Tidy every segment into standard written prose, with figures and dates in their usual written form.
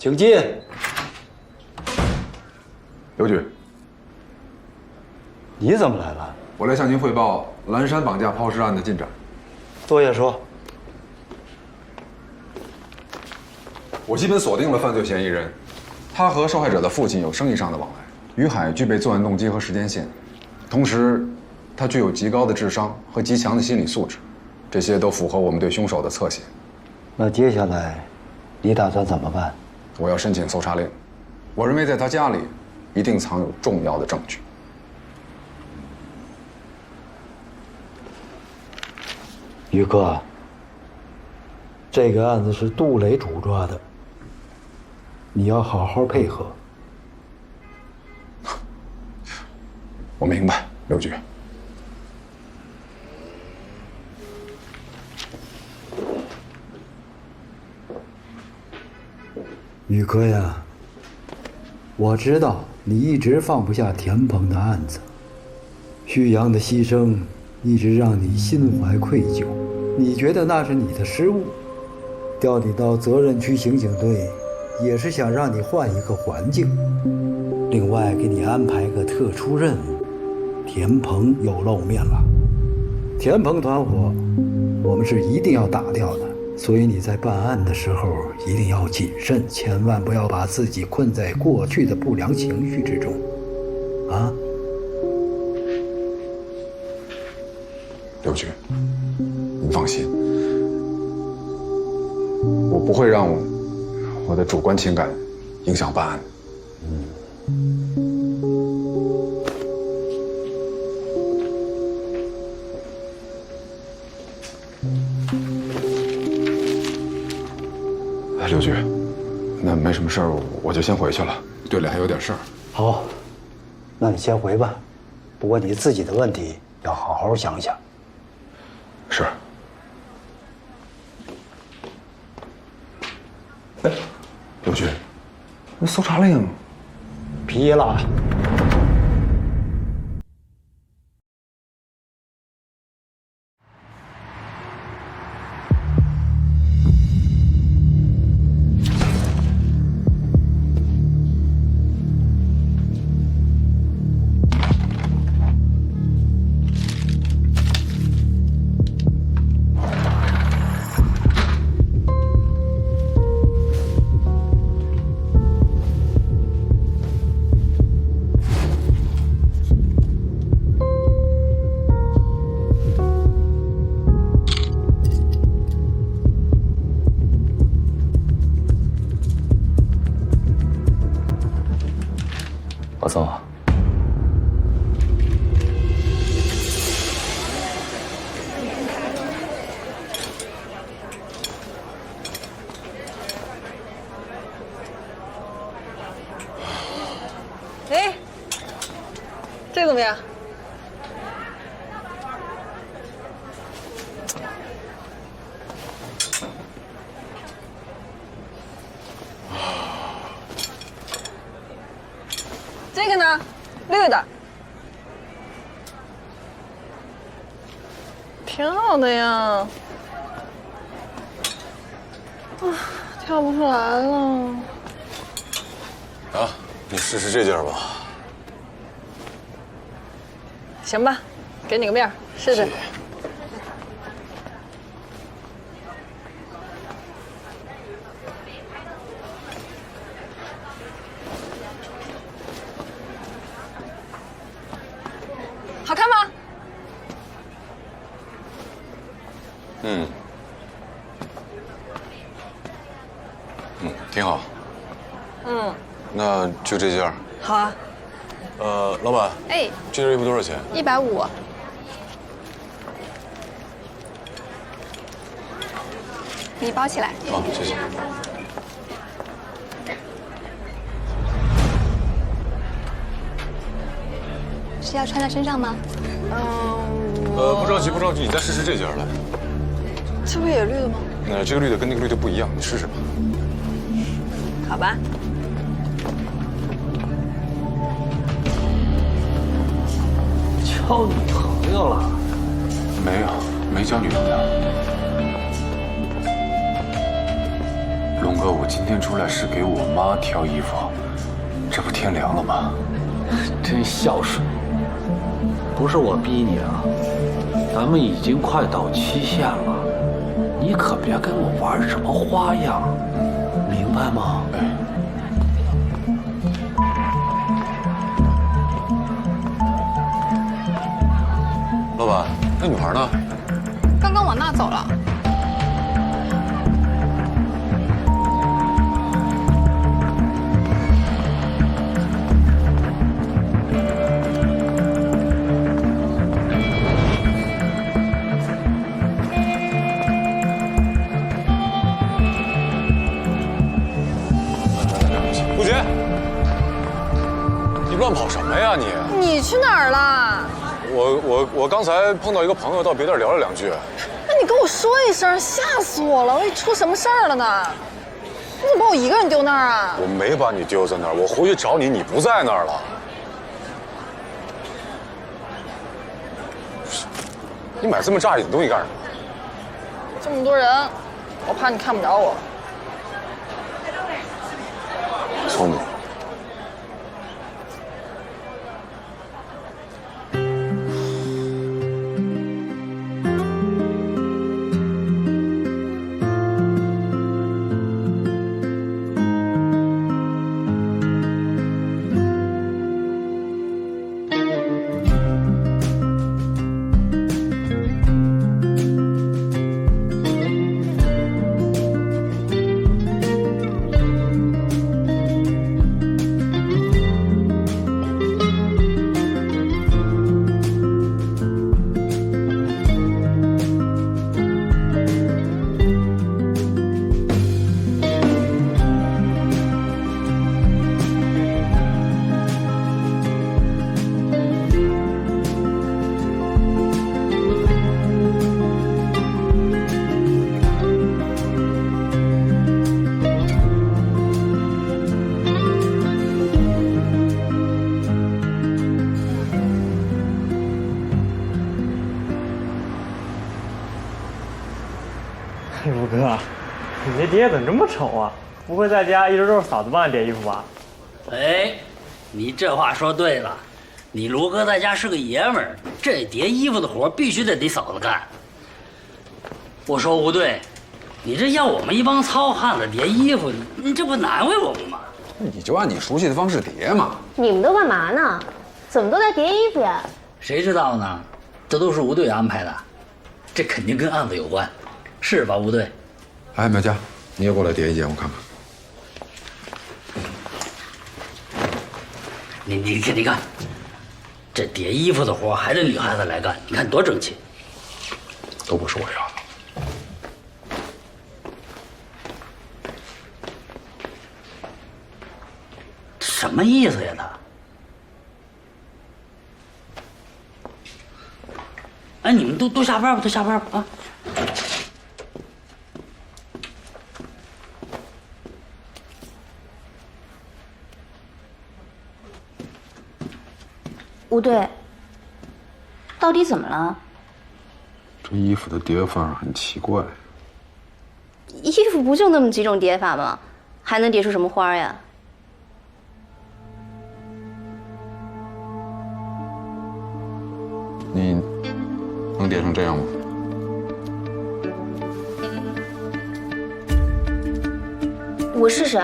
请进。刘局，你怎么来了？我来向您汇报蓝山绑架抛尸案的进展。坐下说。我基本锁定了犯罪嫌疑人，他和受害者的父亲有生意上的往来。于海具备作案动机和时间线，同时，他具有极高的智商和极强的心理素质，这些都符合我们对凶手的侧写。那接下来，你打算怎么办？我要申请搜查令，我认为在他家里一定藏有重要的证据。于哥，这个案子是杜磊主抓的，你要好好配合。我明白，刘局。宇哥呀，我知道你一直放不下田鹏的案子，旭阳的牺牲一直让你心怀愧疚，你觉得那是你的失误，调你到责任区刑警队，也是想让你换一个环境。另外给你安排个特殊任务，田鹏又露面了。田鹏团伙，我们是一定要打掉的。所以你在办案的时候一定要谨慎，千万不要把自己困在过去的不良情绪之中，啊！刘局，您放心，我不会让我的主观情感影响办案。刘局，那没什么事儿，我就先回去了。队里还有点事儿。好，那你先回吧。不过你自己的问题要好好想想。是。哎，刘局，那搜查令批了。我走。哎，这怎么样？这个呢，绿的，挺好的呀。啊，跳不出来了。啊，你试试这件吧。行吧，给你个面试试。好看吗？挺好。那就这件。好啊。老板。哎，这件衣服多少钱150。你包起来。啊，谢谢。是要穿在身上吗？不着急，不着急，你再试试这件来。这不也绿的吗？那这个绿的跟那个绿的不一样，你试试吧。好吧。交女朋友了？没有，没交女朋友。龙哥，我今天出来是给我妈挑衣服，这不天凉了吗？真孝顺，不是我逼你啊，咱们已经快到期限了，你可别跟我玩什么花样，明白吗？老板，那女孩呢？刚刚往那走了。顾杰，你乱跑什么呀你？你去哪儿了？我刚才碰到一个朋友，到别地儿聊了2句。那你跟我说一声，吓死我了！我以为出什么事儿了呢？你怎么把我一个人丢那儿啊？我没把你丢在那儿，我回去找你，你不在那儿了。你买这么炸一点东西干什么？这么多人，我怕你看不着我。聪明。卢哥，你这爹怎么这么丑啊？不会在家一直都是嫂子帮你叠衣服吧？哎，你这话说对了，你卢哥在家是个爷们儿，这叠衣服的活必须得嫂子干。我说吴队，你这要我们一帮糙汉子叠衣服，你这不难为我们吗？你就按你熟悉的方式叠嘛。你们都干嘛呢？怎么都在叠衣服呀？谁知道呢？这都是吴队安排的，这肯定跟案子有关，是吧，吴队？哎，苗佳，你也过来叠一件，我看看。你看，这叠衣服的活还得女孩子来干，你看多整齐。都不是我要的。什么意思呀他？哎，你们都下班吧，都下班吧啊！吴队，到底怎么了？这衣服的叠法很奇怪。衣服不就那么几种叠法吗？还能叠出什么花呀？你能叠成这样吗？我试试。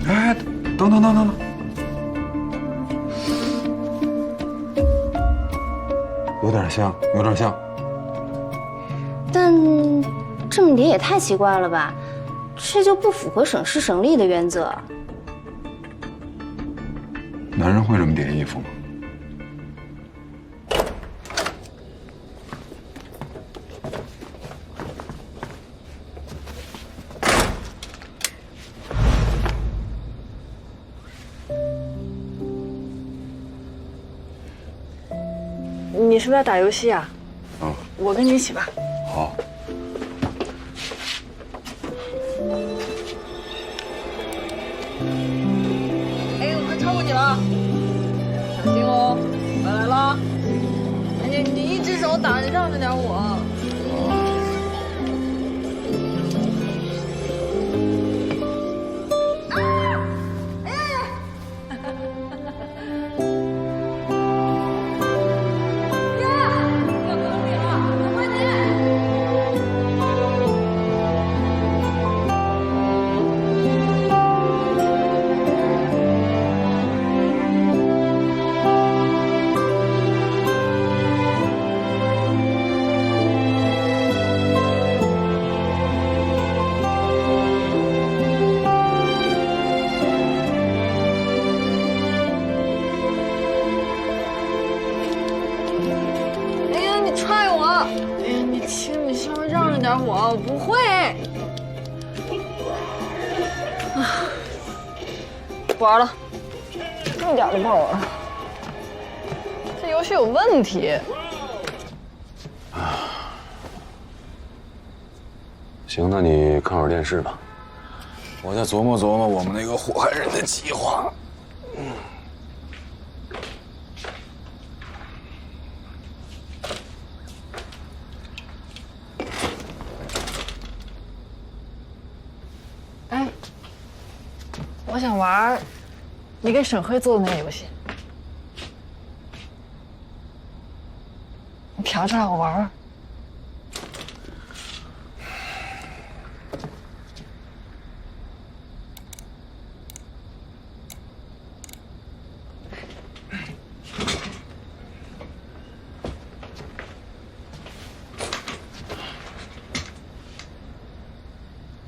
哎，等，有点像，有点像。但这么叠也太奇怪了吧？这就不符合省时省力的原则。男人会这么叠衣服吗？你是不是要打游戏啊？啊，我跟你一起吧。好。你一只手挡着，让着点我。我不会。不玩了，一点都不好玩。这游戏有问题。行，那你看会儿电视吧，我再琢磨琢磨我们那个祸害人的计划。哎，我想玩你给沈辉做的那个游戏，你调出来我玩玩。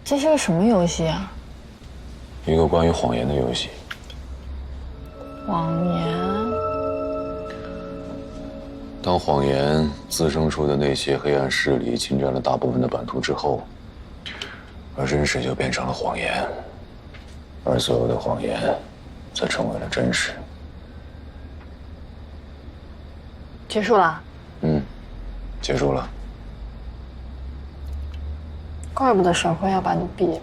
这是个什么游戏啊？一个关于谎言的游戏。谎言。当谎言滋生出的那些黑暗势力侵占了大部分的版图之后，而真实就变成了谎言，而所有的谎言则成为了真实。结束了？结束了。怪不得沈辉要把你毙。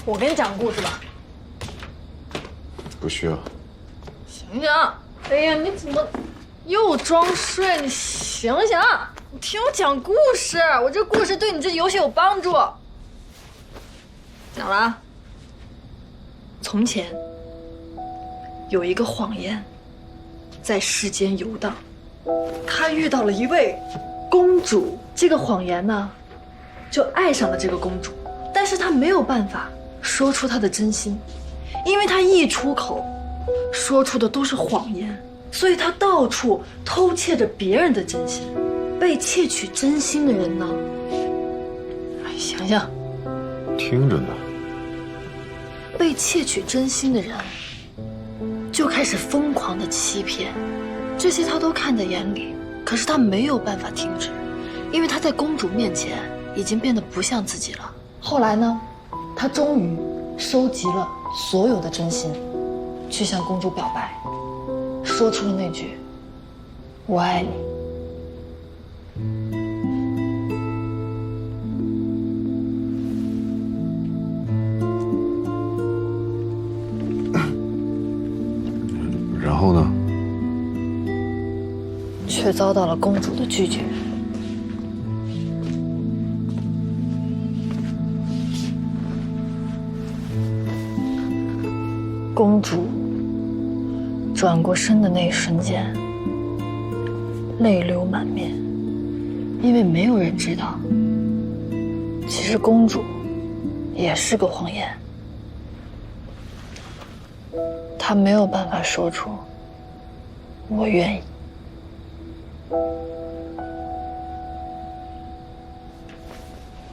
我给你讲个故事吧。不需要。醒醒！哎呀，你怎么又装睡？你醒醒！你听我讲故事，我这故事对你这游戏有帮助。讲了啊。从前有一个谎言在世间游荡，他遇到了一位公主，这个谎言呢就爱上了这个公主，但是他没有办法说出他的真心，因为他一出口说出的都是谎言，所以他到处偷窃着别人的真心。被窃取真心的人呢，想想，听着呢。被窃取真心的人就开始疯狂的欺骗，这些他都看在眼里，可是他没有办法停止，因为他在公主面前已经变得不像自己了。后来呢，他终于收集了所有的真心，去向公主表白，说出了那句“我爱你”。然后呢？却遭到了公主的拒绝。公主转过身的那一瞬间，泪流满面，因为没有人知道，其实公主也是个谎言。她没有办法说出“我愿意”。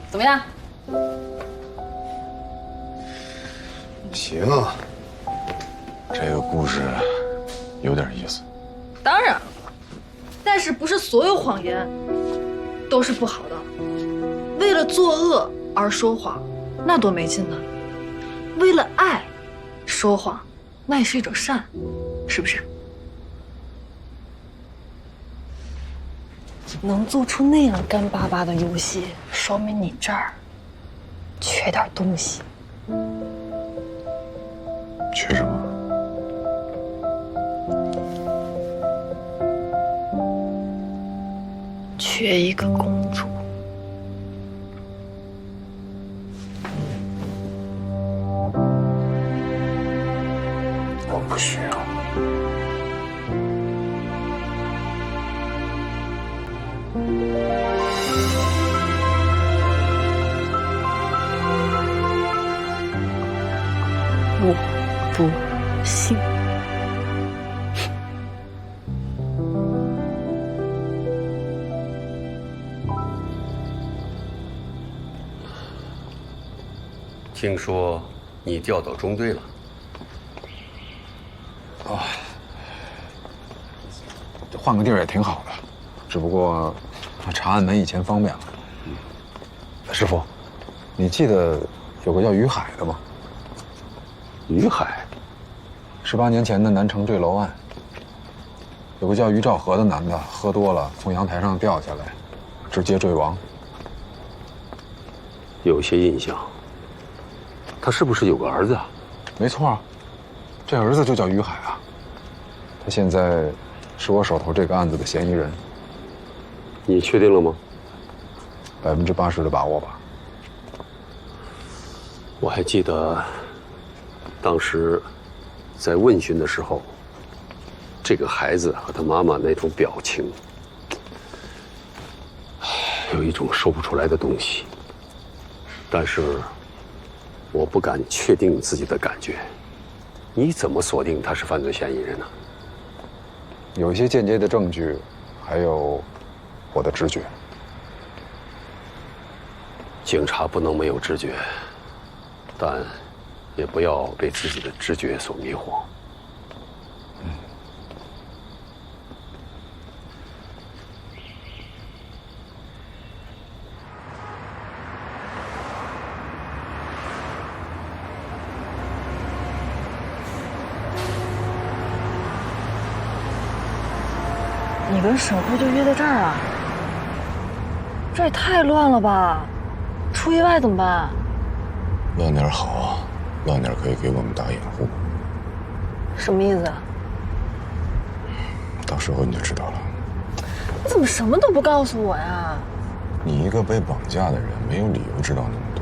怎么样？行，这个故事有点意思。当然了，但是不是所有谎言都是不好的。为了作恶而说谎，那多没劲呢。为了爱说谎，那也是一种善，是不是？能做出那样干巴巴的游戏，说明你这儿缺点东西。缺什么？缺一个公主。我不需要。我不信。听说你调到中队了？换个地儿也挺好的，只不过查案没以前方便了。师傅，你记得有个叫于海的吗？于海18年前的南城坠楼案，有个叫于兆和的男的喝多了，从阳台上掉下来，直接坠亡。有些印象。他是不是有个儿子啊？没错啊，这儿子就叫于海啊。他现在是我手头这个案子的嫌疑人。你确定了吗？80%的把握吧。我还记得，当时在问询的时候，这个孩子和他妈妈那种表情，有一种说不出来的东西。但是，我不敢确定自己的感觉。你怎么锁定他是犯罪嫌疑人呢？有一些间接的证据，还有我的直觉。警察不能没有直觉，但也不要被自己的直觉所迷惑。你跟沈护就约在这儿啊？这也太乱了吧！出意外怎么办？乱点好啊，乱点可以给我们打掩护。什么意思？到时候你就知道了。你怎么什么都不告诉我呀？你一个被绑架的人，没有理由知道那么多。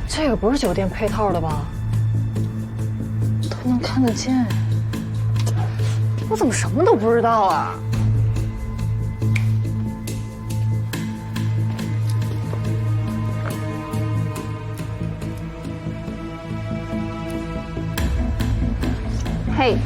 这个不是酒店配套的吧？都能看得见，我怎么什么都不知道啊？嘿，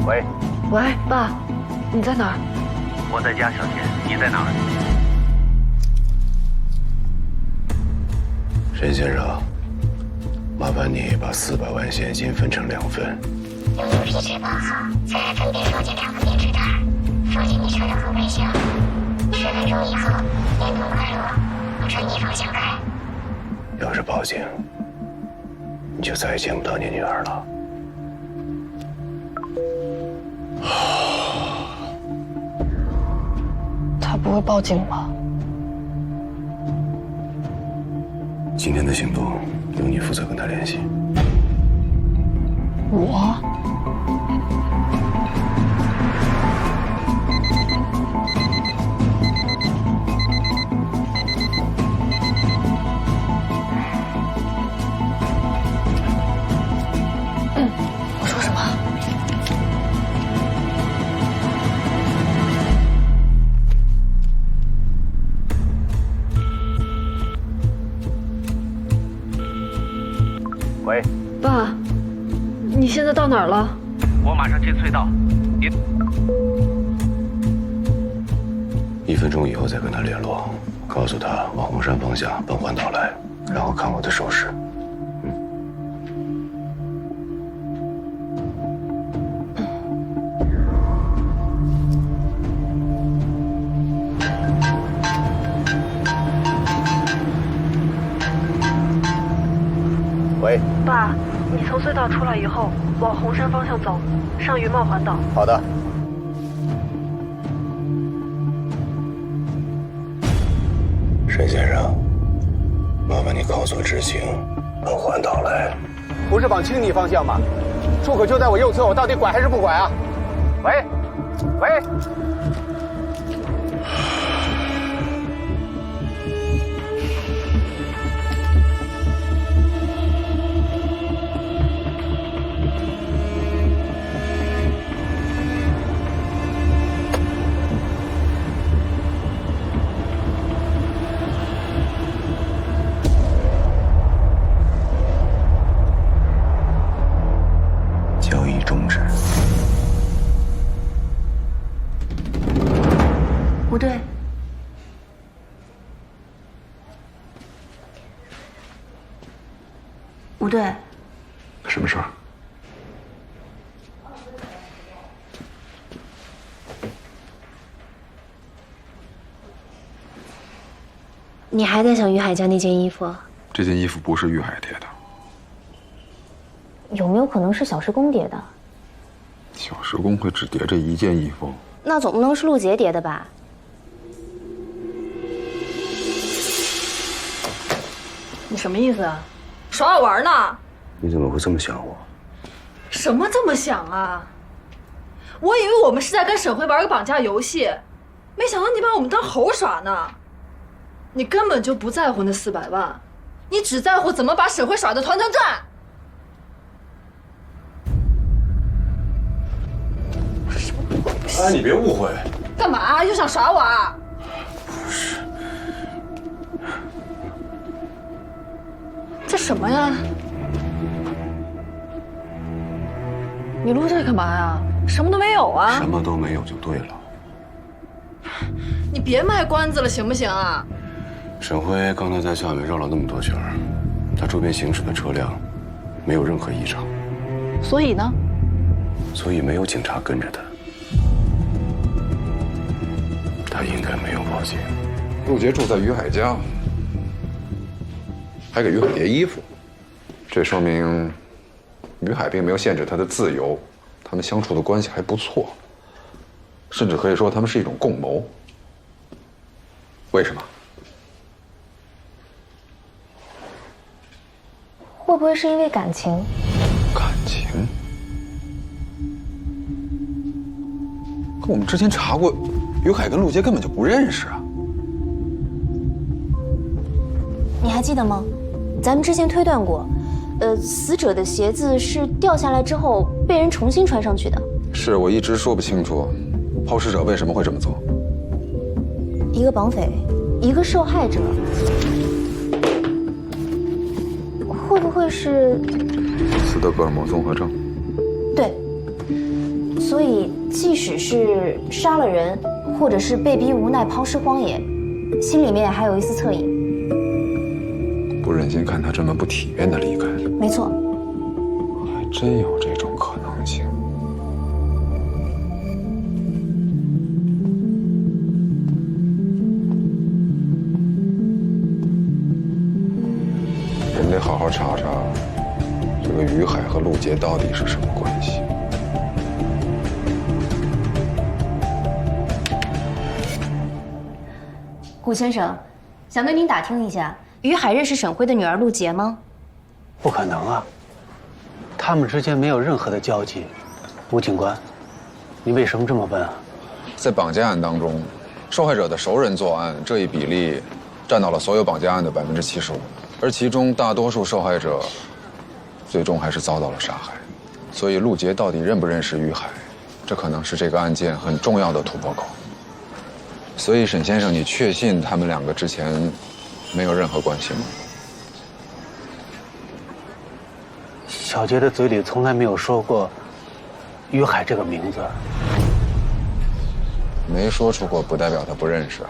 喂，喂，爸，你在哪儿？我在家，小田，你在哪儿？沈先生，麻烦你把400万现金分成2份。用牛皮纸包好，再分别装进2个编织袋，放进你车的后备箱。10分钟以后，连同快乐往春泥方向开。要是报警，你就再也见不到你女儿了。他不会报警吧？今天的行动由你负责跟他联系。我？我说什么？喂，爸，你现在到哪儿了？我马上进隧道。你1分钟以后再跟他联络，告诉他往红山方向奔环岛来，然后看我的手势。喂，爸，你从隧道出来以后，往红山方向走，上云茂环岛。好的。沈先生，麻烦你告诉知青，奔环岛来。不是往青泥方向吗？出口就在我右侧，我到底拐还是不拐啊？喂，喂。交易终止。不对，不对，什么事儿？你还在想于海家那件衣服？这件衣服不是于海叠的。有没有可能是小时工叠的？小时工会只叠这一件衣服？那总不能是陆杰叠的吧？你什么意思啊？耍我玩呢？你怎么会这么想我？什么这么想啊？我以为我们是在跟沈辉玩个绑架游戏，没想到你把我们当猴耍呢。你根本就不在乎那400万，你只在乎怎么把沈辉耍得团团转。哎，你别误会。干嘛又想耍我啊？不是。这什么呀？你录这干嘛呀？什么都没有啊！什么都没有就对了。你别卖关子了，行不行啊？沈辉刚才在下面绕了那么多圈，他周边行驶的车辆没有任何异常，所以呢？所以没有警察跟着他。他应该没有报警。陆杰住在于海家，还给于海叠衣服，这说明于海并没有限制他的自由，他们相处的关系还不错，甚至可以说他们是一种共谋。为什么？会不会是因为感情？感情？可我们之前查过，于海跟陆杰根本就不认识啊。你还记得吗？咱们之前推断过，死者的鞋子是掉下来之后被人重新穿上去的。是我一直说不清楚，抛尸者为什么会这么做。一个绑匪，一个受害者，会不会是斯德哥尔摩综合症？对。所以，即使是杀了人，或者是被逼无奈抛尸荒野，心里面还有一丝恻隐。不忍心看他这么不体面的离开。没错，还真有这种可能性。我们得好好查查这个于海和陆杰到底是什么关系。顾先生，想跟您打听一下，于海认识沈辉的女儿陆杰吗？不可能啊，他们之间没有任何的交集。吴警官，你为什么这么问啊？在绑架案当中，受害者的熟人作案这一比例占到了所有绑架案的75%，而其中大多数受害者最终还是遭到了杀害。所以陆杰到底认不认识于海，这可能是这个案件很重要的突破口。所以沈先生，你确信他们两个之前没有任何关系吗？小杰的嘴里从来没有说过于海这个名字。没说出过不代表他不认识啊。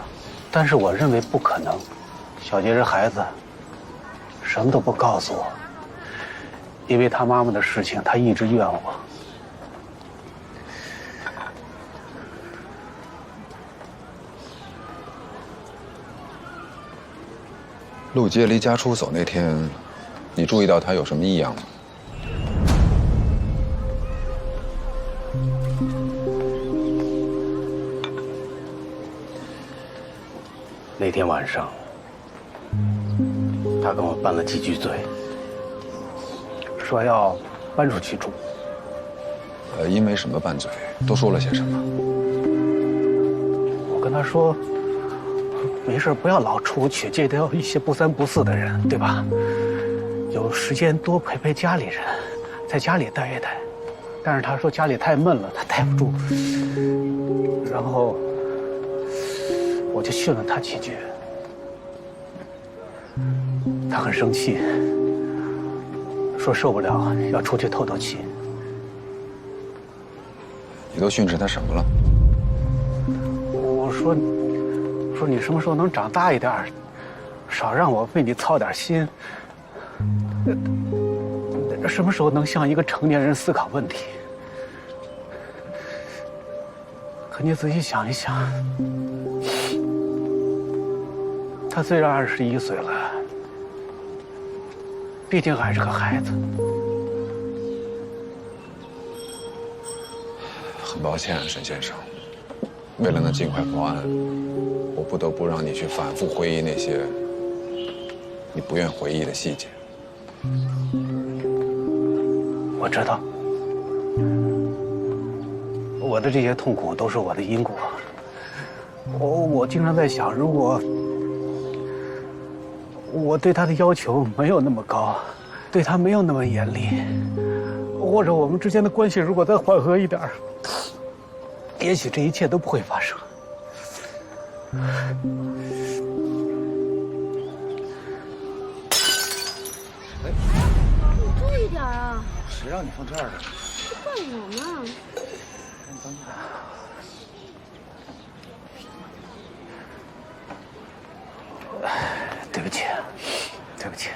但是我认为不可能，小杰是孩子，什么都不告诉我，因为他妈妈的事情他一直怨我。陆杰离家出走那天，你注意到他有什么异样吗？那天晚上，他跟我拌了几句嘴，说要搬出去住。因为什么拌嘴？都说了些什么？我跟他说，没事，不要老出去，见到一些不三不四的人，对吧？有时间多陪陪家里人，在家里待一待。但是他说家里太闷了，他待不住。然后我就训了他几句，他很生气，说受不了，要出去透透气。你都训斥他什么了？我说你什么时候能长大一点，少让我为你操点心。什么时候能像一个成年人思考问题？可你仔细想一想，他虽然21岁了，毕竟还是个孩子。很抱歉，沈先生，为了能尽快破案，我不得不让你去反复回忆那些你不愿回忆的细节。我知道，我的这些痛苦都是我的因果。我经常在想，如果我对他的要求没有那么高，对他没有那么严厉，或者我们之间的关系如果再缓和一点，也许这一切都不会发生。注意点啊！谁让你放这儿的？怪我呢。对不起，对不起。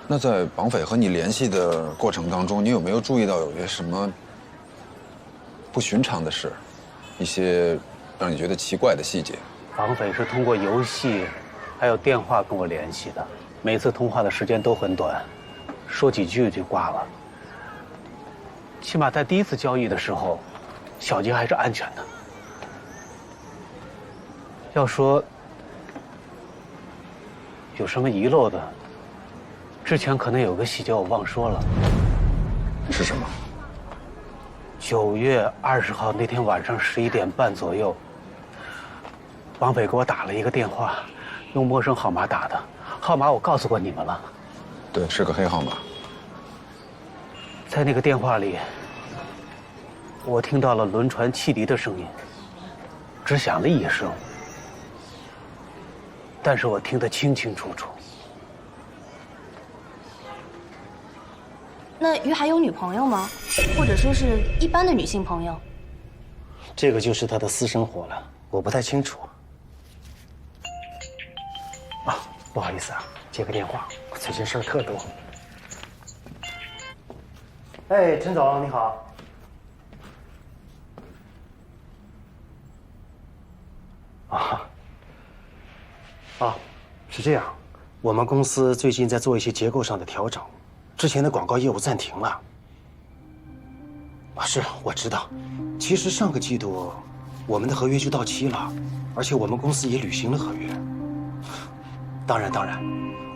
那在绑匪和你联系的过程当中，你有没有注意到有些什么不寻常的事，一些让你觉得奇怪的细节？绑匪是通过游戏，还有电话跟我联系的，每次通话的时间都很短，说几句就挂了。起码在第一次交易的时候，小杰还是安全的。要说有什么遗漏的，之前可能有个细节我忘说了。是什么？9月20号那天晚上11点半左右，绑匪给我打了一个电话，用陌生号码打的，号码我告诉过你们了。对，是个黑号码。在那个电话里，我听到了轮船汽笛的声音，只响了一声，但是我听得清清楚楚。那于海有女朋友吗？或者说是一般的女性朋友？这个就是他的私生活了，我不太清楚。啊，不好意思啊，接个电话，我最近事儿特多。哎，陈总你好。是这样，我们公司最近在做一些结构上的调整，之前的广告业务暂停了。是，我知道。其实上个季度，我们的合约就到期了，而且我们公司也履行了合约。当然，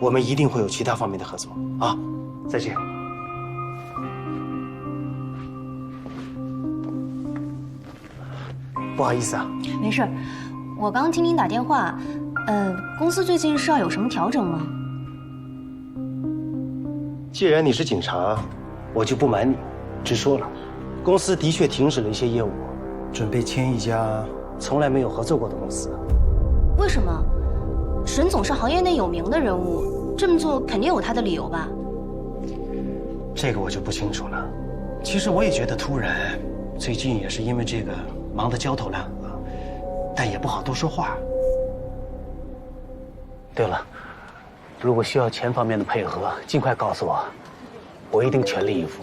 我们一定会有其他方面的合作啊！再见。不好意思啊，没事，我刚听您打电话，公司最近是要有什么调整吗？既然你是警察，我就不瞒你，直说了，公司的确停止了一些业务，准备签一家从来没有合作过的公司。为什么？沈总是行业内有名的人物，这么做肯定有他的理由吧？这个我就不清楚了。其实我也觉得突然，最近也是因为这个忙得焦头烂额，但也不好多说话。对了，如果需要钱方面的配合，尽快告诉我，我一定全力以赴。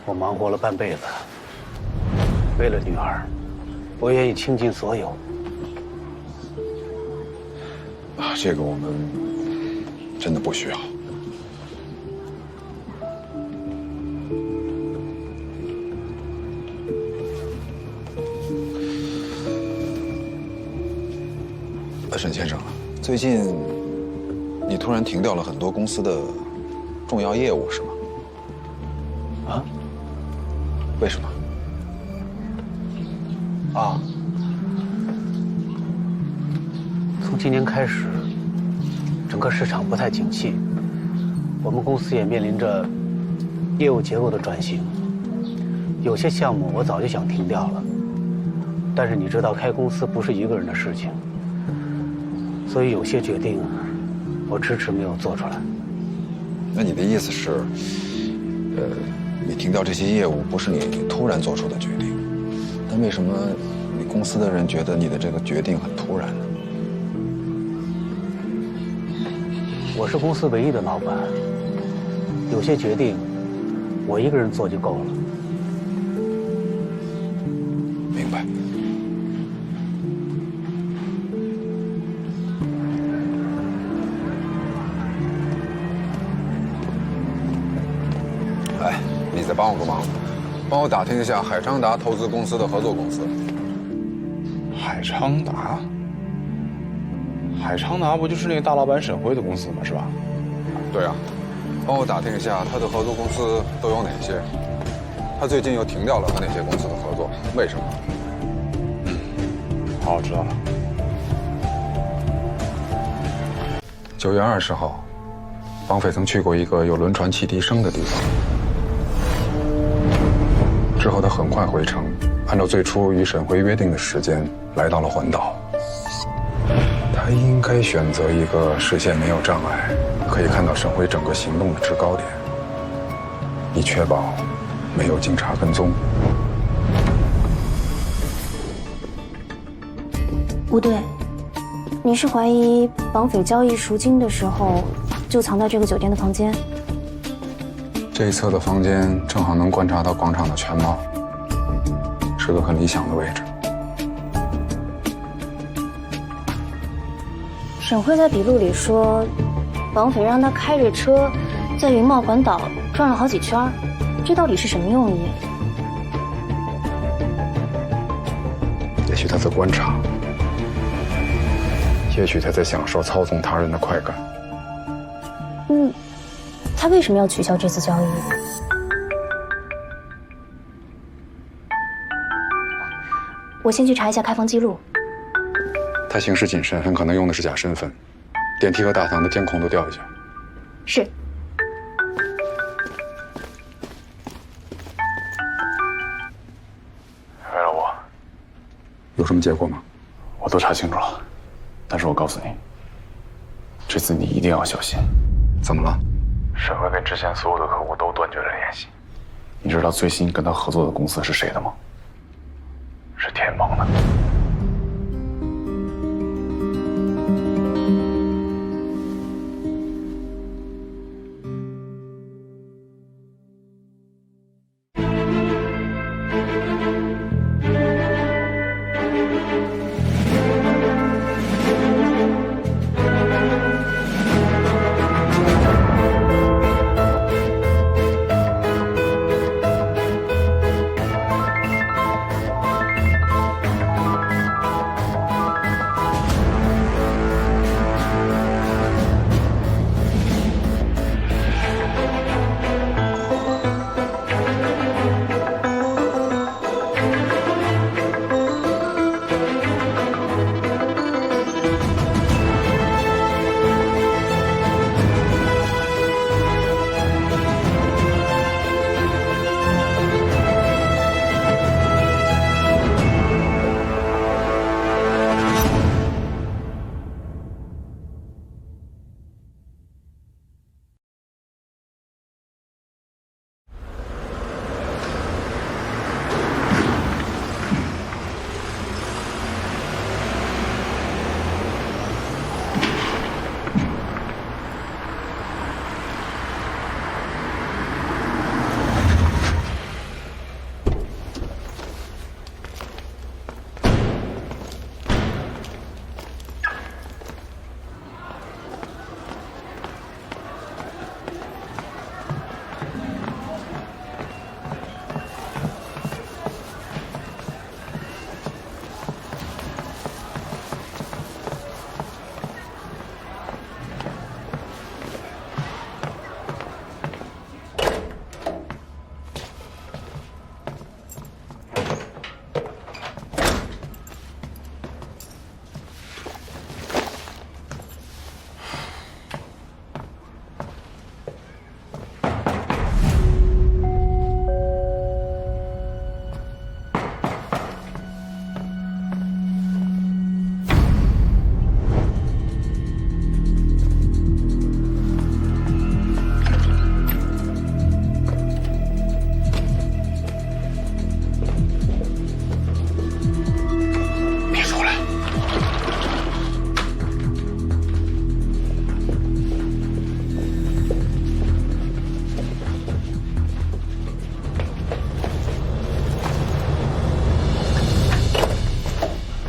我忙活了半辈子，为了女儿，我愿意倾尽所有。这个我们真的不需要。沈先生，最近你突然停掉了很多公司的重要业务，是吗？啊？为什么？啊，从今年开始，整个市场不太景气，我们公司也面临着业务结构的转型。有些项目我早就想停掉了，但是你知道，开公司不是一个人的事情，所以有些决定我迟迟没有做出来。那你的意思是，你停掉这些业务不是你突然做出的决定，但为什么你公司的人觉得你的这个决定很突然呢？我是公司唯一的老板，有些决定我一个人做就够了。明白。哎，你再帮我个忙，帮我打听一下海昌达投资公司的合作公司。海昌达？海昌达不就是那个大老板沈辉的公司吗？是吧？对啊，帮我打听一下他的合作公司都有哪些，他最近又停掉了和哪些公司的合作，为什么？好，我知道了。9月20号，绑匪曾去过一个有轮船汽笛声的地方，之后他很快回城，按照最初与沈辉约定的时间来到了环岛。他应该选择一个视线没有障碍，可以看到沈辉整个行动的制高点，以确保没有警察跟踪。吴队，你是怀疑绑匪交易赎金的时候就藏在这个酒店的房间？这一侧的房间正好能观察到广场的全貌，是个很理想的位置。沈辉在笔录里说，绑匪让他开着车在云茂环岛转了好几圈，这到底是什么用意？也许他在观察，也许他在享受操纵他人的快感。他为什么要取消这次交易？我先去查一下开房记录。他行事谨慎，很可能用的是假身份。电梯和大堂的监控都调一下。是。喂，老婆，有什么结果吗？我都查清楚了，但是我告诉你，这次你一定要小心。怎么了？沈辉跟之前所有的客户都断绝了联系。你知道最新跟他合作的公司是谁的吗？是天盟的。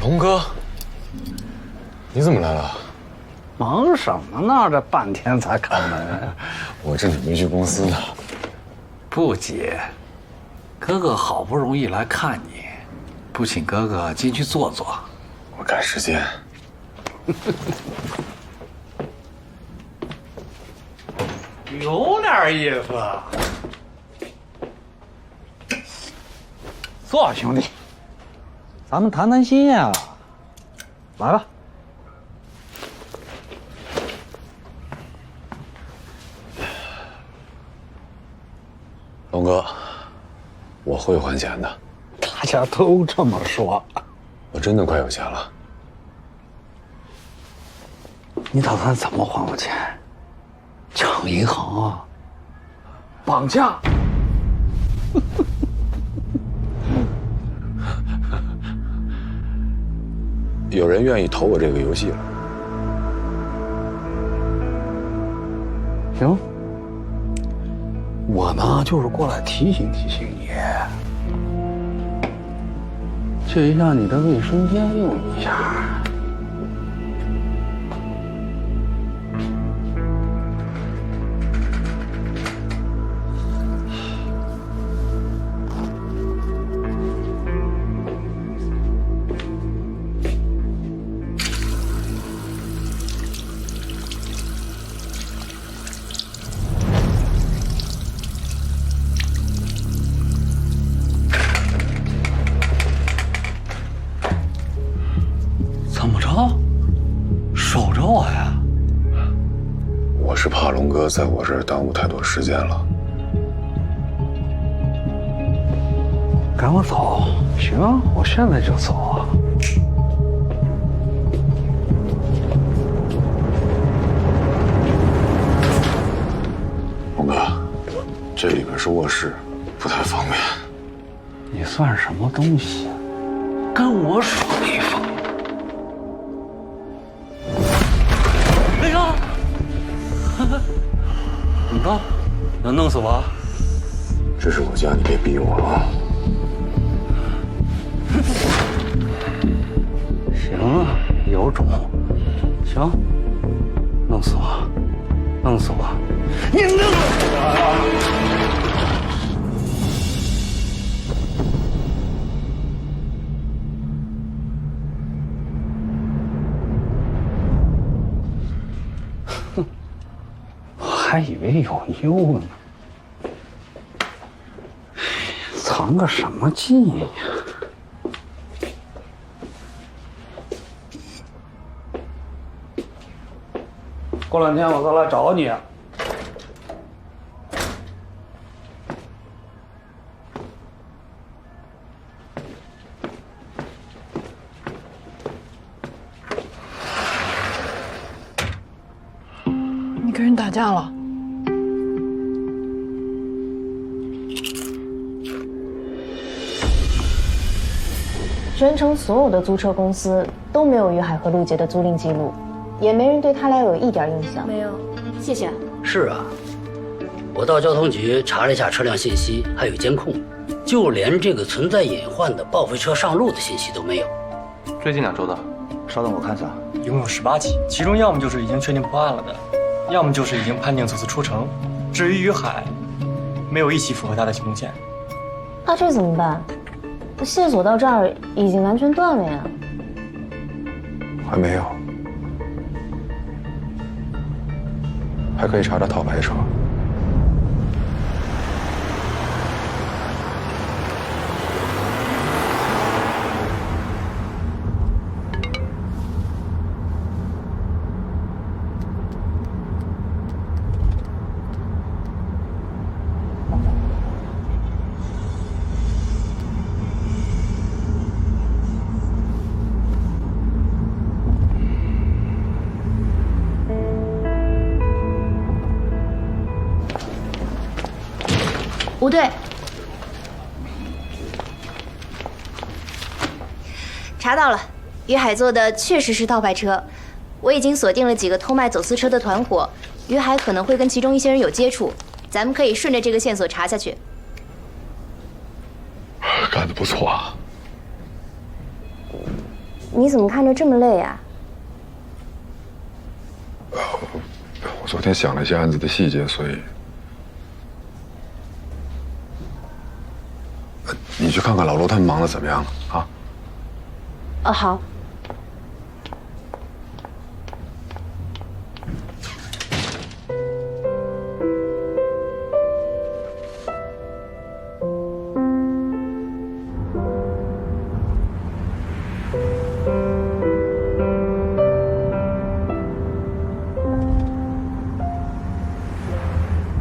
龙哥，你怎么来了？忙什么呢？这半天才开门。我正准备去公司呢。不急，哥哥好不容易来看你，不请哥哥进去坐坐。我赶时间。有点意思。坐，兄弟，咱们谈谈心呀。来吧。龙哥，我会还钱的。大家都这么说。我真的快有钱了。你打算怎么还我钱？抢银行啊？绑架？有人愿意投我这个游戏了。行，我呢就是过来提醒提醒你，借一下你的卫生间用一下。怎么着？守着我呀？我是怕龙哥在我这儿耽误太多时间了。赶我走？行，我现在就走啊。龙哥，这里边是卧室，不太方便。你算什么东西？跟我耍地方？雷哥，怎么着？要弄死我？这是我家，你别逼我啊！行啊，有种，行，弄死我，弄死我，你弄死我！我还以为有忧呢，藏个什么劲呀？过两天我再来找你。你跟人打架了？全城所有的租车公司都没有于海和陆杰的租赁记录，也没人对他俩有一点印象。没有，谢谢。是啊，我到交通局查了一下车辆信息，还有监控，就连这个存在隐患的报废车上路的信息都没有。最近2周的，稍等我看下，一共有18起，其中要么就是已经确定破案了的，要么就是已经判定此次出城。至于于海，没有一起符合他的行动线。那这怎么办？线索到这儿已经完全断了呀。还没有，还可以查查套牌车。吴队，查到了，于海坐的确实是套牌车。我已经锁定了几个偷卖走私车的团伙，于海可能会跟其中一些人有接触，咱们可以顺着这个线索查下去。干得不错啊！你怎么看着这么累啊？我昨天想了一些案子的细节，所以你去看看老罗他们忙得怎么样了啊？哦，好。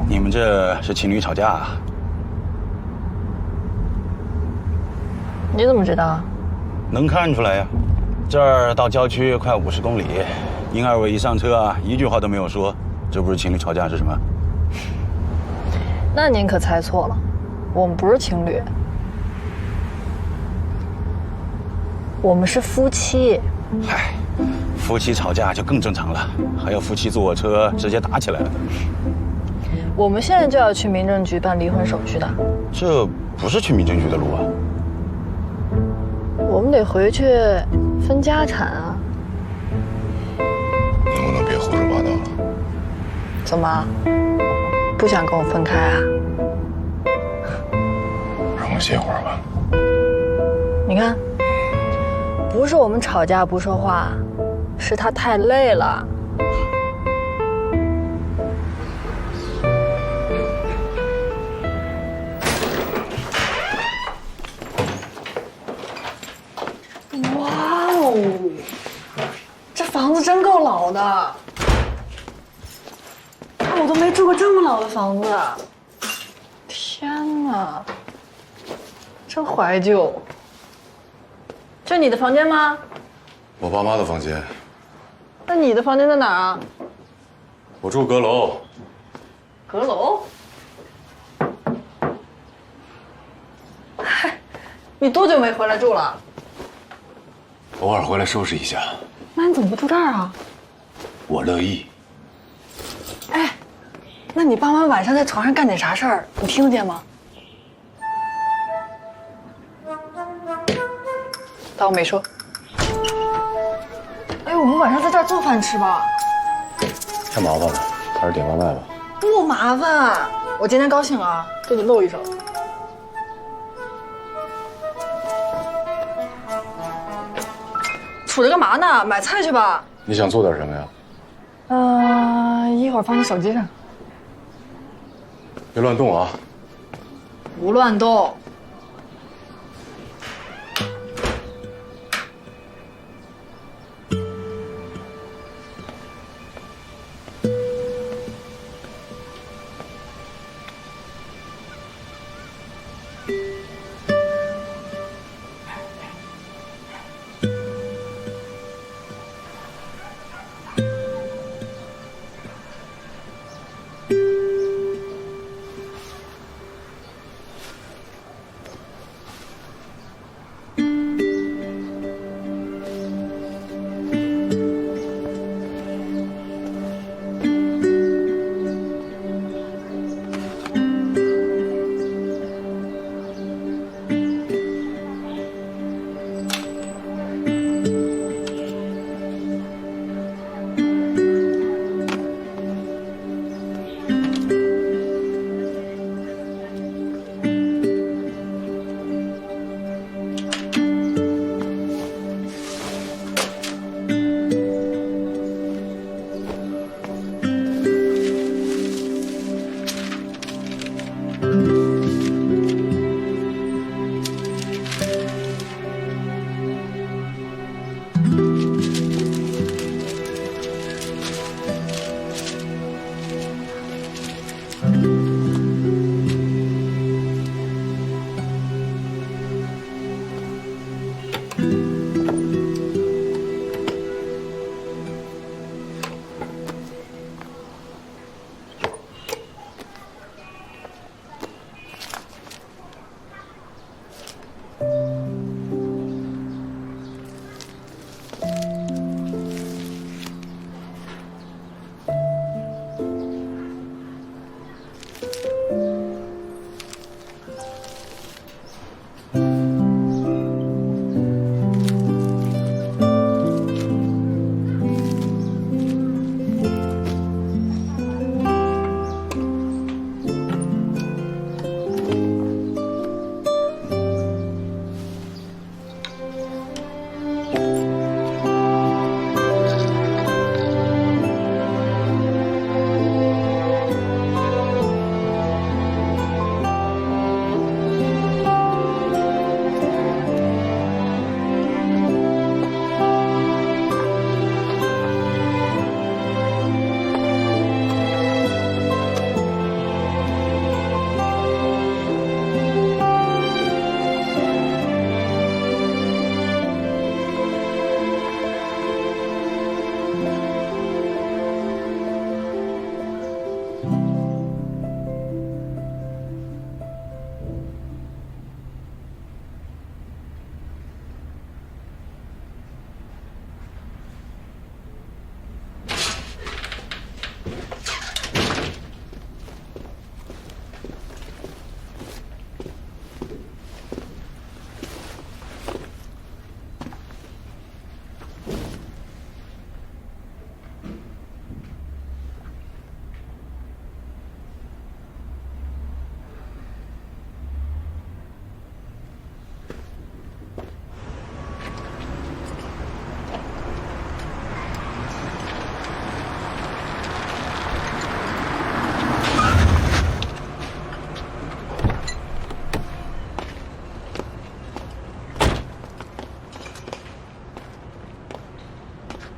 你们这是情侣吵架啊？你怎么知道？能看出来呀，这儿到郊区快50公里，殷二伟一上车啊，一句话都没有说，这不是情侣吵架是什么？那您可猜错了，我们不是情侣，我们是夫妻。嗨，夫妻吵架就更正常了，还有夫妻坐我车直接打起来了的。我们现在就要去民政局办离婚手续的。这不是去民政局的路啊。我们得回去分家产啊。能不能别胡说八道了？怎么，不想跟我分开啊？让我歇会儿吧。你看，不是我们吵架不说话，是他太累了。哇哦，这房子真够老的，我都没住过这么老的房子。天哪，真怀旧。这你的房间吗？我爸妈的房间。那你的房间在哪儿啊？我住阁楼。阁楼？嗨，你多久没回来住了？偶尔回来收拾一下。那你怎么不住这儿啊？我乐意。哎，那你爸妈晚上在床上干点啥事儿，你听得见吗？当我没说。哎，我们晚上在这儿做饭吃吧。太麻烦了，还是点外卖吧。不麻烦，我今天高兴啊，就得露一手。杵着干嘛呢？买菜去吧。你想做点什么呀？一会儿放你手机上。别乱动啊！不乱动。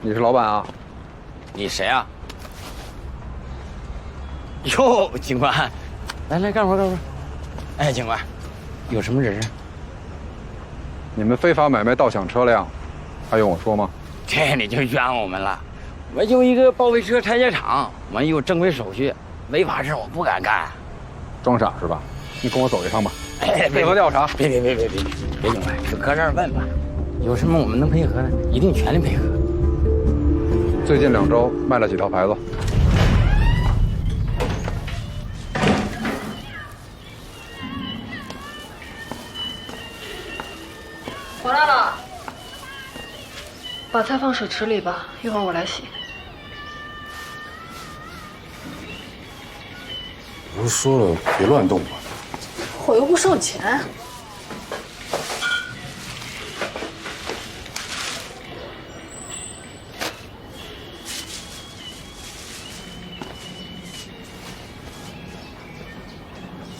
你是老板啊？你谁啊？哟，警官，来干活。哎，警官，有什么指示？你们非法买卖盗抢车辆，还用我说吗？这你就冤我们了。我就一个报废车拆解厂，我们有正规手续，违法事我不敢干。装傻是吧？你跟我走一趟吧。哎，配合调查。别，警官，就搁这儿问吧。有什么我们能配合的，一定全力配合。最近2周卖了几套牌子？回来了，把菜放水池里吧，一会儿我来洗。不是说了别乱动吗？我又不收你钱。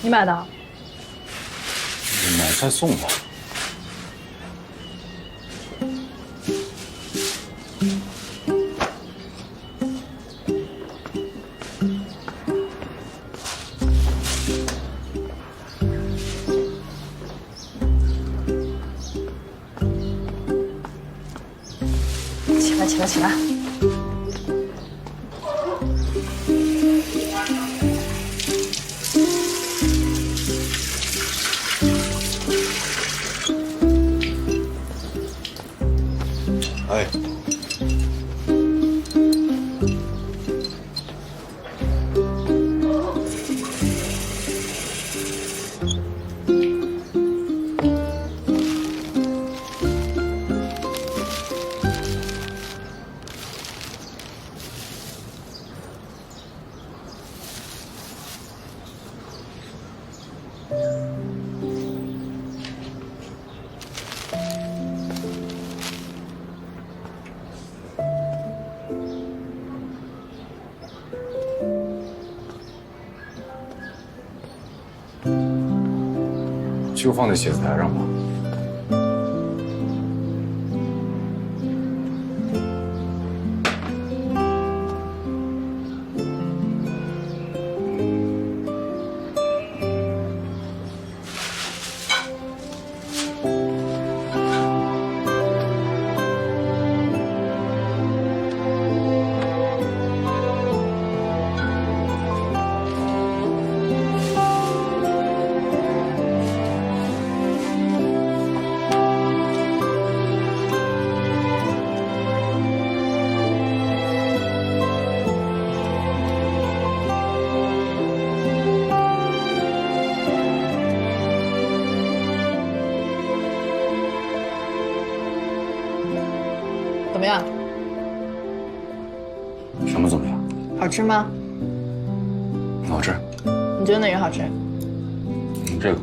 你买的？买菜送的。起来！哎，就放在写字台上吧。怎么样？什么怎么样？好吃吗？好吃。你觉得哪个好吃？这个。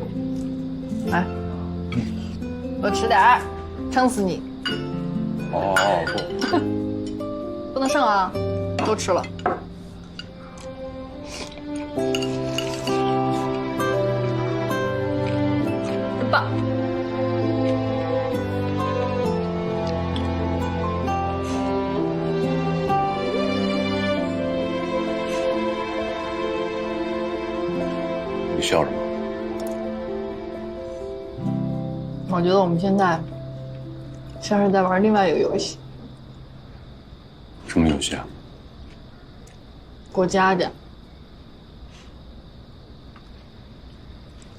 来，多吃点儿，撑死你。哦，不能剩啊，都吃了。真棒！你笑什么？我觉得我们现在像是在玩另外一个游戏。什么游戏啊？过家家。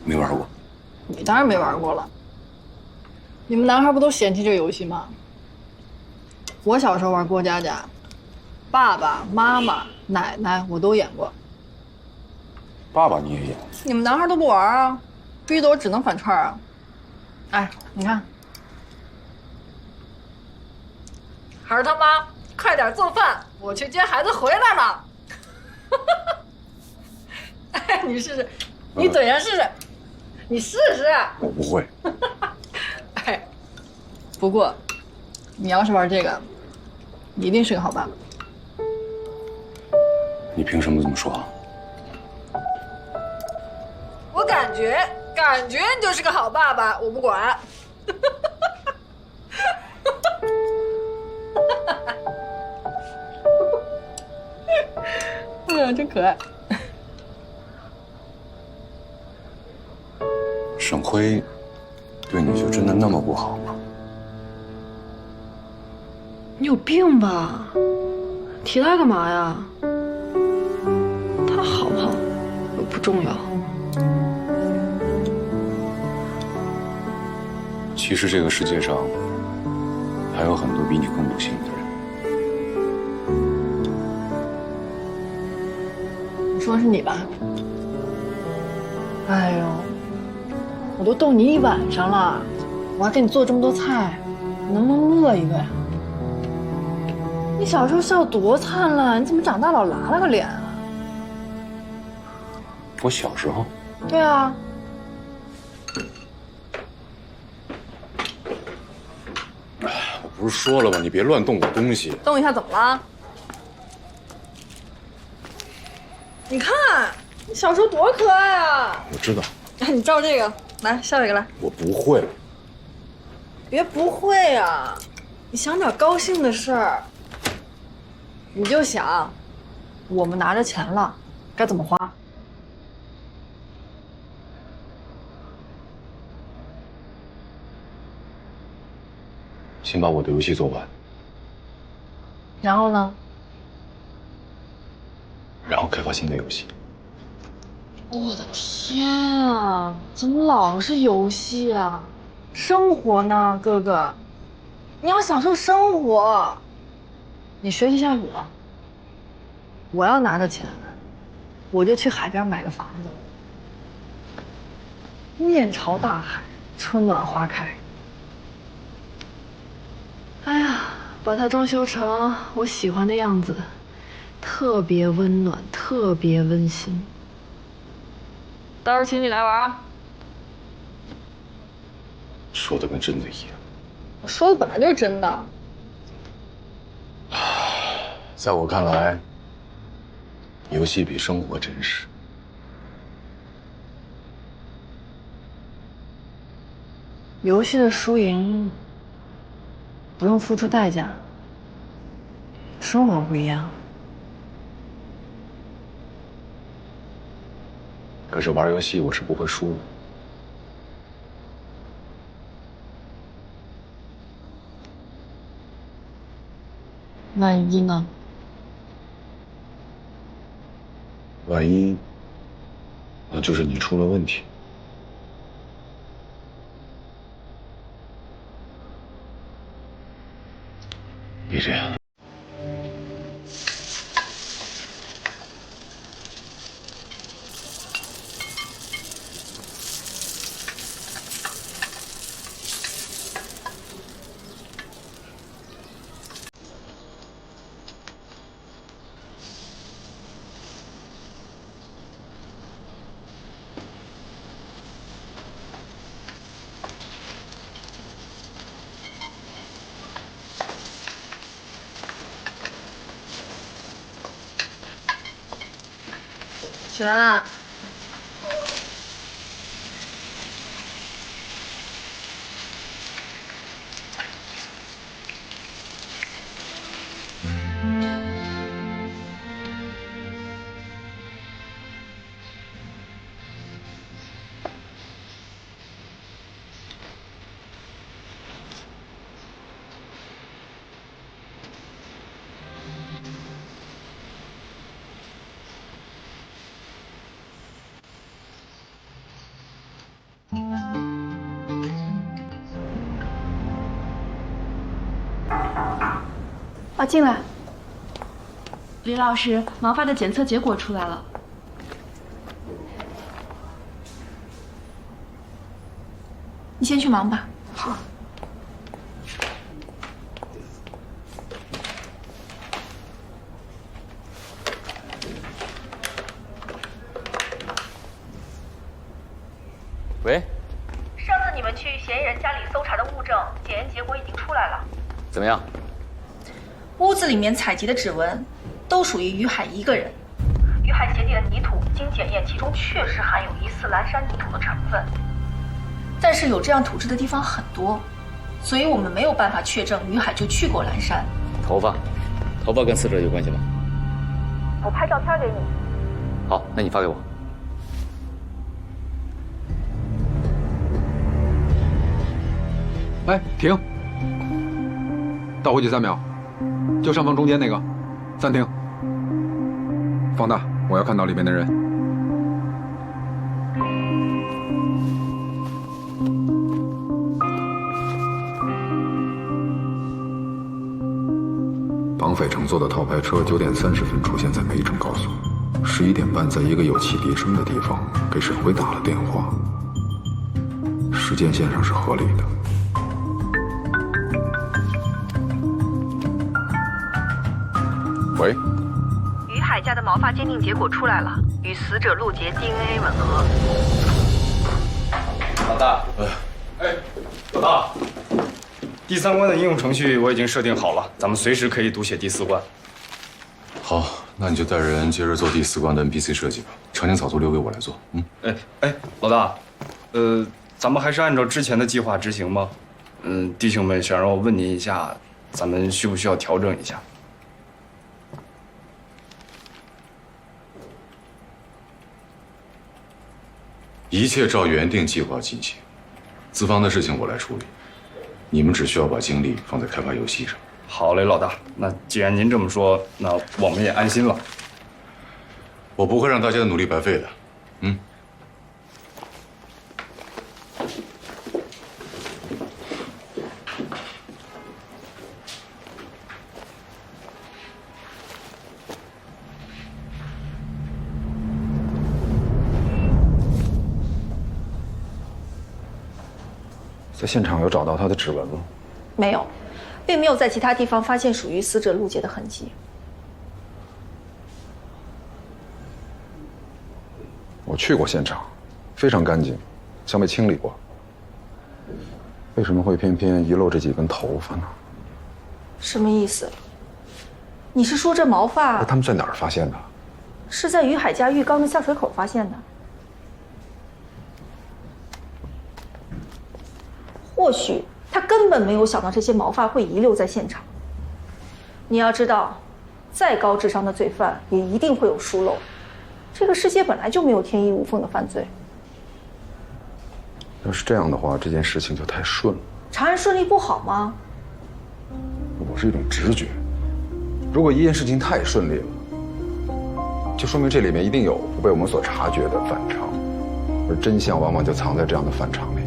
没玩过。你当然没玩过了。你们男孩不都嫌弃这个游戏吗？我小时候玩过家家，爸爸妈妈、奶奶我都演过。爸爸你也演？你们男孩都不玩啊，逼得我只能反串啊。哎，你看，孩儿他妈，快点做饭，我去接孩子回来了。哎，你试试，你嘴上试试，你试试。我不会。哎，不过，你要是玩这个，你一定是个好爸爸。你凭什么这么说啊？我感觉你就是个好爸爸，我不管。亮，真可爱。沈辉对你就真的那么不好吗？你有病吧？提他干嘛呀？他好不好又不重要。其实这个世界上还有很多比你更不幸的人。你说的是你吧？哎呦，我都逗你一晚上了，我还给你做这么多菜，你能不能乐一个呀？你小时候笑多灿烂，你怎么长大老拉了个脸啊？我小时候，对啊。我不是说了吗？你别乱动我东西。动一下怎么了？你看，你小时候多可爱啊！我知道。你照这个，来笑一个来。我不会。别不会啊！你想点高兴的事儿。你就想，我们拿着钱了，该怎么花？先把我的游戏做完，然后呢？然后开发新的游戏。我的天啊！怎么老是游戏啊？生活呢，哥哥？你要享受生活。你学习一下我。我要拿着钱，我就去海边买个房子，面朝大海，春暖花开。哎呀，把它装修成我喜欢的样子，特别温暖，特别温馨。到时候请你来玩啊！说的跟真的一样。我说的本来就是真的。在我看来，游戏比生活真实。游戏的输赢不用付出代价，生活不一样。可是玩游戏我是不会输的。万一呢？万一，那就是你出了问题。别这样。起来啦！啊，进来。李老师，毛发的检测结果出来了。你先去忙吧。好。喂，上次你们去嫌疑人家里搜查的物证，检验结果已经出来了。怎么样？屋子里面采集的指纹都属于于海一个人。于海鞋底的泥土经检验，其中确实含有疑似蓝山泥土的成分。但是有这样土质的地方很多，所以我们没有办法确证于海就去过蓝山。头发跟死者有关系吗？我拍照片给你。好，那你发给我。哎，停！倒回去3秒，就上方中间那个，暂停。放大，我要看到里面的人。绑匪乘坐的套牌车9点30分出现在梅城高速，11点半在一个有汽笛声的地方给沈辉打了电话，时间线上是合理的。喂，于海家的毛发鉴定结果出来了，与死者陆杰 DNA 吻合。老大，老大，第3关的应用程序我已经设定好了，咱们随时可以读写第4关。好，那你就带人接着做第4关的 NPC 设计吧，场景草图留给我来做。老大，咱们还是按照之前的计划执行吗？弟兄们想让我问您一下，咱们需不需要调整一下？一切照原定计划进行，资方的事情我来处理，你们只需要把精力放在开发游戏上。好嘞，老大。那既然您这么说，那我们也安心了。我不会让大家的努力白费的。在现场有找到他的指纹吗？没有，并没有在其他地方发现属于死者陆杰的痕迹。我去过现场，非常干净，像被清理过。为什么会偏偏遗漏这几根头发呢？什么意思？你是说这毛发？他们在哪儿发现的？是在于海家浴缸的下水口发现的。或许他根本没有想到这些毛发会遗留在现场。你要知道，再高智商的罪犯也一定会有疏漏。这个世界本来就没有天衣无缝的犯罪。要是这样的话，这件事情就太顺了。查案顺利不好吗？我是一种直觉，如果一件事情太顺利了，就说明这里面一定有不被我们所察觉的反常，而真相往往就藏在这样的反常里。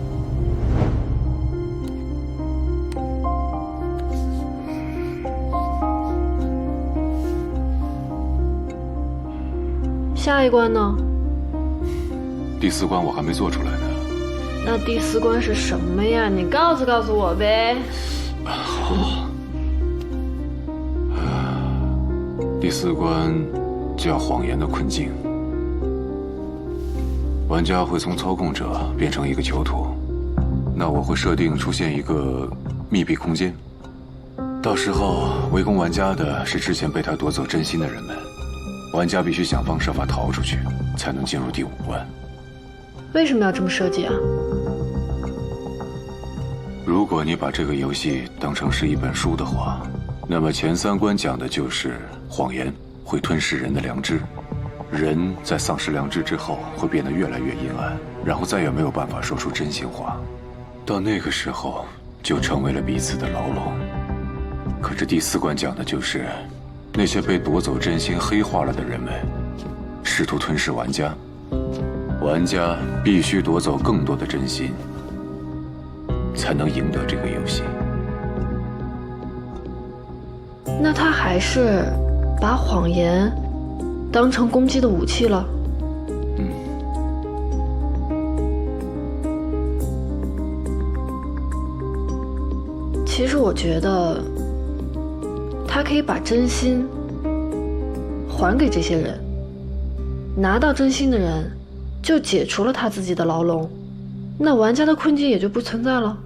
下一关呢？第4关我还没做出来呢。那第4关是什么呀？你告诉我呗。好。第4关叫谎言的困境。玩家会从操控者变成一个囚徒，那我会设定出现一个密闭空间，到时候围攻玩家的是之前被他夺走真心的人们。玩家必须想方设法逃出去，才能进入第5关。为什么要这么设计啊？如果你把这个游戏当成是一本书的话，那么前3关讲的就是谎言会吞噬人的良知，人在丧失良知之后会变得越来越阴暗，然后再也没有办法说出真心话，到那个时候就成为了彼此的牢笼。可是第4关讲的就是那些被夺走真心、黑化了的人们，试图吞噬玩家。玩家必须夺走更多的真心，才能赢得这个游戏。那他还是把谎言当成攻击的武器了。其实我觉得他可以把真心还给这些人，拿到真心的人就解除了他自己的牢笼，那玩家的困境也就不存在了。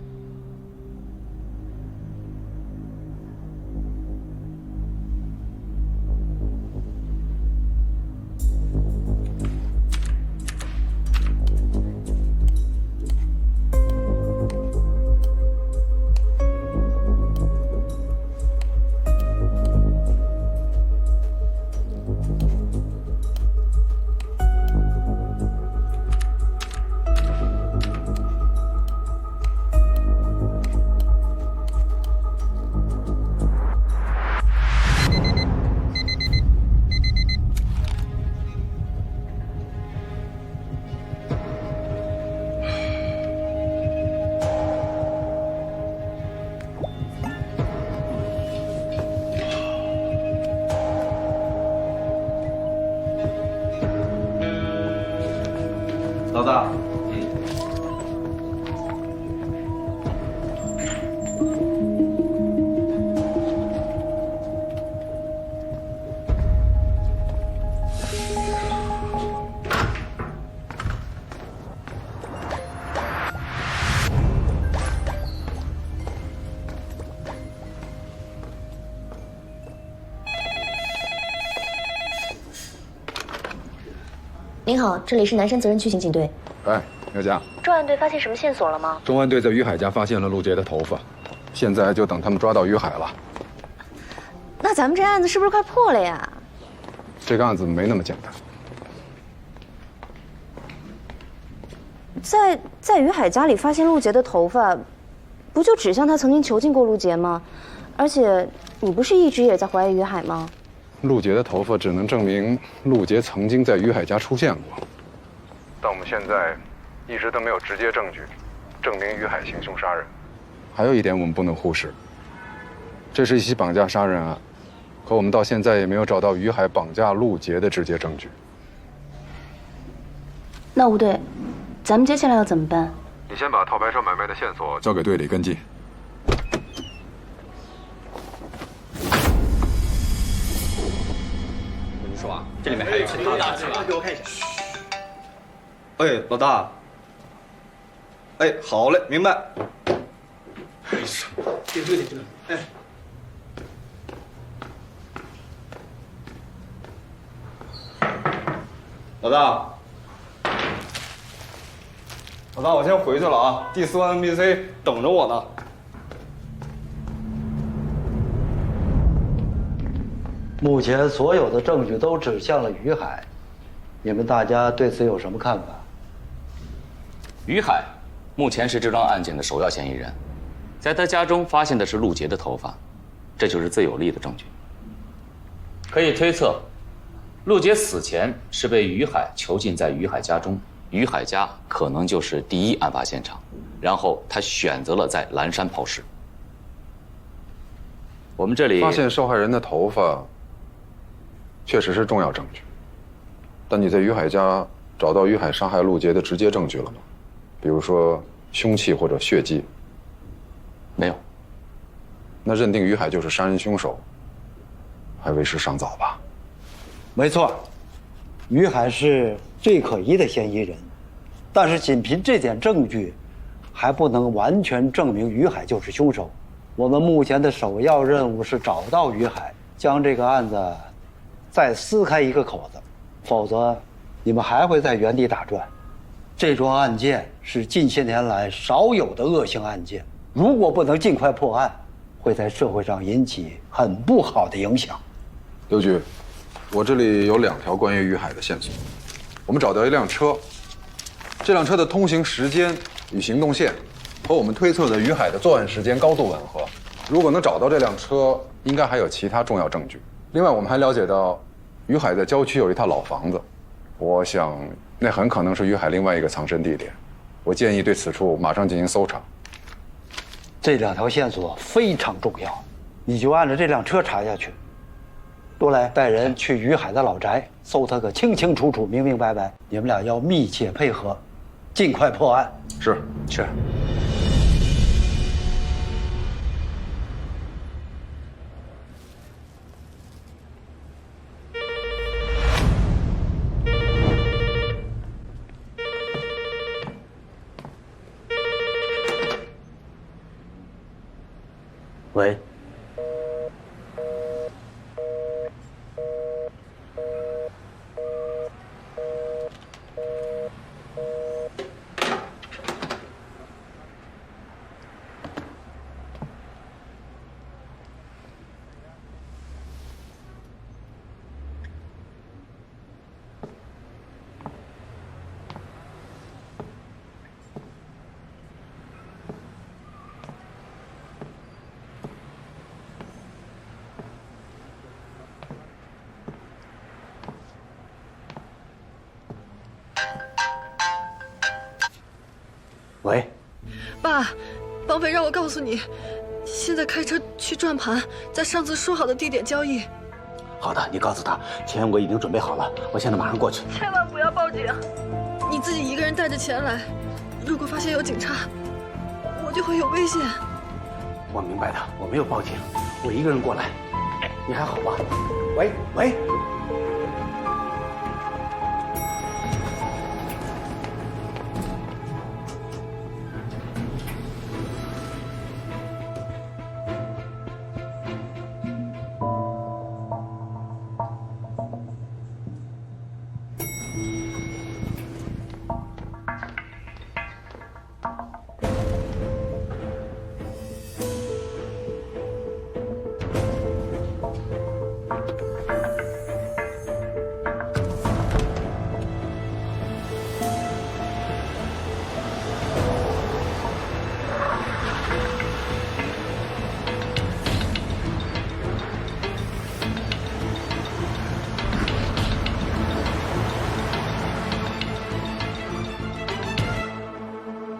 大。您好，这里是南山责任区刑警队。哎，刘佳，专案队发现什么线索了吗？重案队在于海家发现了陆杰的头发，现在就等他们抓到于海了。那咱们这案子是不是快破了呀？这个案子没那么简单。在于海家里发现陆杰的头发，不就指向他曾经囚禁过陆杰吗？而且你不是一直也在怀疑于海吗？陆杰的头发只能证明陆杰曾经在于海家出现过，但我们现在一直都没有直接证据证明于海行凶杀人。还有一点我们不能忽视，这是一起绑架杀人案，可我们到现在也没有找到于海绑架陆杰的直接证据。那吴队，咱们接下来要怎么办？你先把套白车买卖的线索交给队里跟进。这里面还有很大的资料，给我看一下。哎，老大。哎，好嘞，明白。这个，哎。老大，我先回去了啊。第4案 NPC 等着我呢。目前所有的证据都指向了于海，你们大家对此有什么看法？于海目前是这桩案件的首要嫌疑人，在他家中发现的是陆杰的头发，这就是最有力的证据。可以推测，陆杰死前是被于海囚禁在于海家中，于海家可能就是第一案发现场，然后他选择了在蓝山抛尸。我们这里发现受害人的头发，确实是重要证据，但你在于海家找到于海杀害陆杰的直接证据了吗？比如说凶器或者血迹？没有。那认定于海就是杀人凶手，还为时尚早吧？没错，于海是最可疑的嫌疑人，但是仅凭这点证据，还不能完全证明于海就是凶手。我们目前的首要任务是找到于海，将这个案子再撕开一个口子，否则你们还会在原地打转。这桩案件是近些年来少有的恶性案件，如果不能尽快破案，会在社会上引起很不好的影响。刘局，我这里有2条关于于海的线索。我们找到一辆车，这辆车的通行时间与行动线和我们推测的于海的作案时间高度吻合。如果能找到这辆车，应该还有其他重要证据。另外，我们还了解到，于海在郊区有一套老房子，我想那很可能是于海另外一个藏身地点。我建议对此处马上进行搜查。这2条线索非常重要，你就按照这辆车查下去。多来带人去于海的老宅，搜他个清清楚楚、明明白白。你们俩要密切配合，尽快破案。是。喂。喂，爸，绑匪让我告诉你，现在开车去转盘，在上次说好的地点交易。好的，你告诉他，钱我已经准备好了，我现在马上过去。千万不要报警，你你自己一个人带着钱来，如果发现有警察，我就会有危险。我明白的，我没有报警，我一个人过来。你还好吧？喂喂。